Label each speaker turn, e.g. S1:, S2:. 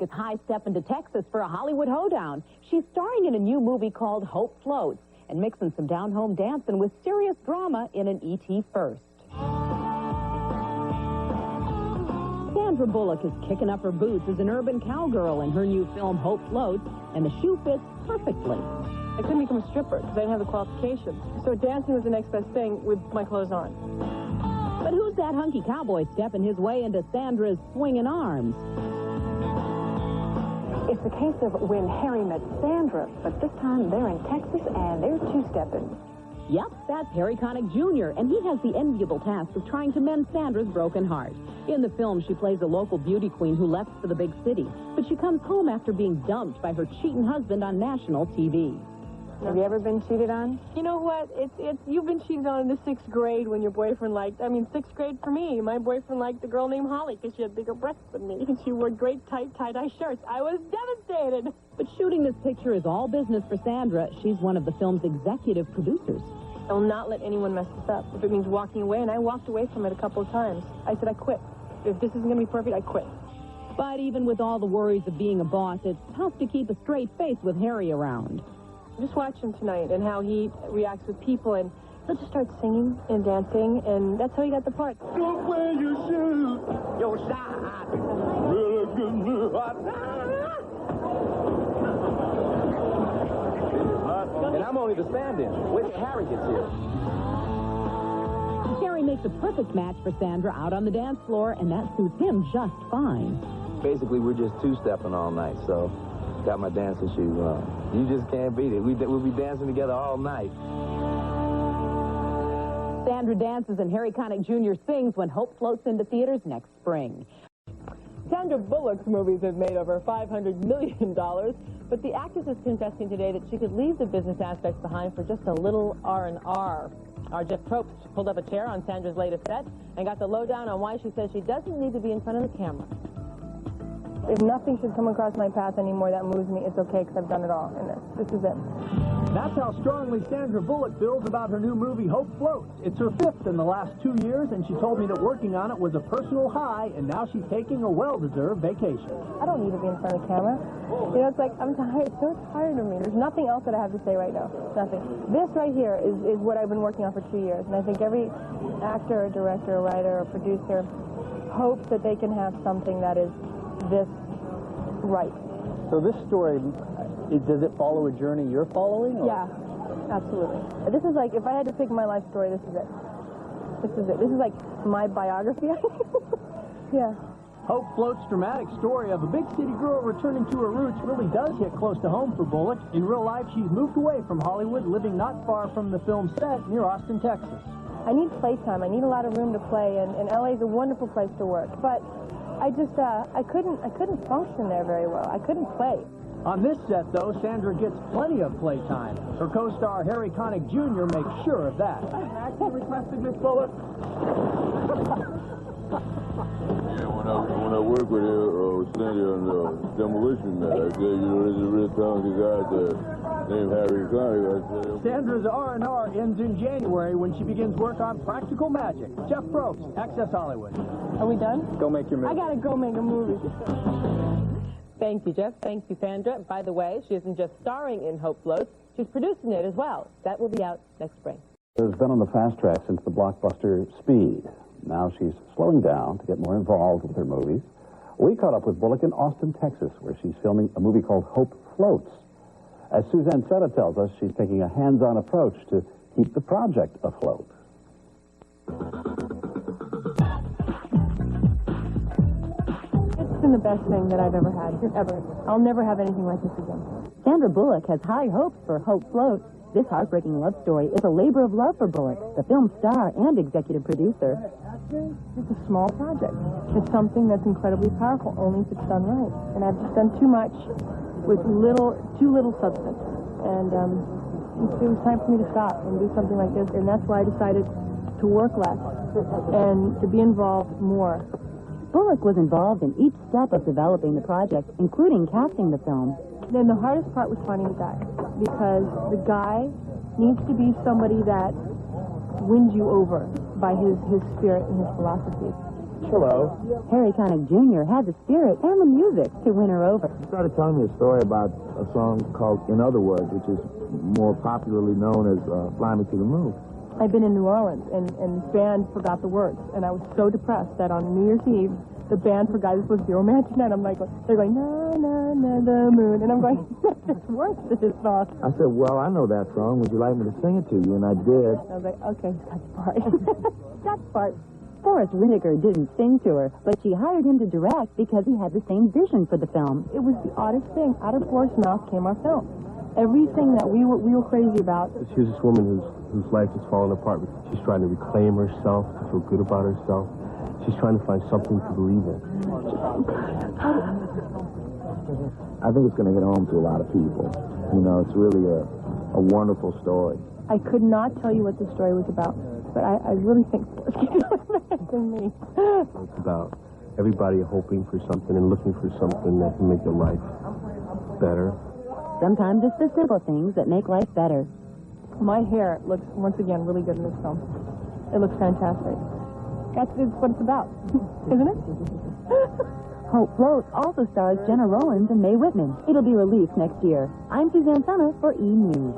S1: Is high-stepping to Texas for a Hollywood hoedown. She's starring in a new movie called Hope Floats and mixing some down-home dancing with serious drama in an E.T. first. Sandra Bullock is kicking up her boots as an urban cowgirl in her new film Hope Floats, and the shoe fits perfectly.
S2: I couldn't become a stripper because I didn't have the qualifications. So dancing was the next best thing with my clothes on.
S1: But who's that hunky cowboy stepping his way into Sandra's swinging arms?
S3: It's the case of when Harry met Sandra, but this time they're in Texas and they're two-stepping.
S1: Yep, that's Harry Connick Jr., and he has the enviable task of trying to mend Sandra's broken heart. In the film, she plays a local beauty queen who left for the big city, but she comes home after being dumped by her cheating husband on national TV.
S3: Have you ever been cheated on?
S2: You know what? You've been cheated on in the 6th grade when your boyfriend liked... 6th grade for me. My boyfriend liked a girl named Holly because she had bigger breasts than me. And she wore great tight tie-dye shirts. I was devastated.
S1: But shooting this picture is all business for Sandra. She's one of the film's executive producers.
S2: I'll not let anyone mess this up. If it means walking away, and I walked away from it a couple of times. I said I quit. If this isn't going to be perfect, I quit.
S1: But even with all the worries of being a boss, it's tough to keep a straight face with Harry around.
S2: Just watch him tonight and how he reacts with people, and he'll just start singing and dancing, and that's how he got the part.
S4: Don't wear your shoes, your shine. Really good.
S5: And I'm only the stand-in. Wait till Harry gets here.
S1: Harry makes a perfect match for Sandra out on the dance floor, and that suits him just fine.
S5: Basically, we're just two-stepping all night, so got my dancing shoes on. You just can't beat it. We'll be dancing together all night.
S1: Sandra dances and Harry Connick Jr. sings when Hope floats into theaters next spring.
S2: Sandra Bullock's movies have made over $500 million, but the actress is confessing today that she could leave the business aspects behind for just a little R&R. Our Jeff Probst pulled up a chair on Sandra's latest set and got the lowdown on why she says she doesn't need to be in front of the camera. If nothing should come across my path anymore that moves me, it's okay because I've done it all in this. This is it.
S6: That's how strongly Sandra Bullock feels about her new movie, Hope Floats. It's her 5th in the last 2 years, and she told me that working on it was a personal high, and now she's taking a well-deserved vacation.
S2: I don't need to be in front of the camera. You know, it's like, I'm tired. It's so tired of me. There's nothing else that I have to say right now. Nothing. This right here is what I've been working on for 2 years, and I think every actor, or director, or writer, or producer hopes that they can have something that is this right.
S6: So this story, does it follow a journey you're following? Or?
S2: Yeah, absolutely. This is like, if I had to pick my life story, this is it. This is it. This is like my biography. Yeah.
S6: Hope Floats' dramatic story of a big city girl returning to her roots really does hit close to home for Bullock. In real life, she's moved away from Hollywood, living not far from the film set near Austin, Texas.
S2: I need playtime. I need a lot of room to play, and LA is a wonderful place to work. But I just, I couldn't function there very well. I couldn't play.
S6: On this set, though, Sandra gets plenty of playtime. Her co-star Harry Connick Jr. makes sure of that.
S4: Acting requested, Miss Bullock.
S7: Yeah, when I work with Sandy on the Demolition Man, I said, there's a real talented guy there named Harry Connick.
S6: Sandra's R&R ends in January when she begins work on Practical Magic. Jeff Probst, Access Hollywood.
S2: Are we done?
S6: Go make your movie.
S2: I gotta go make a movie. Thank you, Jeff. Thank you, Sandra. By the way, she isn't just starring in Hope Floats, she's producing it as well. That will be out next spring.
S8: Has been on the fast track since the blockbuster Speed. Now she's slowing down to get more involved with her movies. We caught up with Bullock in Austin, Texas, where she's filming a movie called Hope Floats. As Suzanne Seta tells us, she's taking a hands-on approach to keep the project afloat.
S2: It's been the best thing that I've ever had, ever. I'll never have anything like this again.
S1: Sandra Bullock has high hopes for Hope Floats. This heartbreaking love story is a labor of love for Bullock, the film's star and executive producer.
S2: It's a small project. It's something that's incredibly powerful, only if it's done right. And I've just done too much with too little substance. And it was time for me to stop and do something like this. And that's why I decided to work less and to be involved more.
S1: Bullock was involved in each step of developing the project, including casting the film.
S2: Then the hardest part was finding the guy, because the guy needs to be somebody that wins you over by his spirit and his philosophy.
S5: Hello.
S1: Harry Connick Jr. had the spirit and the music to win her over.
S5: He started telling me a story about a song called In Other Words, which is more popularly known as Fly Me to the Moon.
S2: I've been in New Orleans, and the band forgot the words, and I was so depressed that on New Year's Eve, the band forgot it was supposed to be a romantic night. I'm like, they're going, na, na, na, the moon, and I'm going, there's words to this song.
S5: I said, well, I know that song. Would you like me to sing it to you? And I did.
S2: I was like, okay, that's part.
S1: That part. Forrest Whitaker didn't sing to her, but she hired him to direct because he had the same vision for the film.
S2: It was the oddest thing. Out of Forrest's mouth came our film. Everything that we were crazy about.
S9: She's this woman whose life is falling apart. She's trying to reclaim herself, to feel good about herself. She's trying to find something to believe in.
S5: I think it's going to hit home to a lot of people. You know, it's really a wonderful story.
S2: I could not tell you what the story was about, but I really think Forrest can do it better than me.
S9: It's about everybody hoping for something and looking for something that can make their life better.
S1: Sometimes it's the simple things that make life better.
S2: My hair looks, once again, really good in this film. It looks fantastic. That's what it's about, isn't it?
S1: Hope Floats also stars Jenna Rollins and Mae Whitman. It'll be released next year. I'm Suzanne Summer for E! News.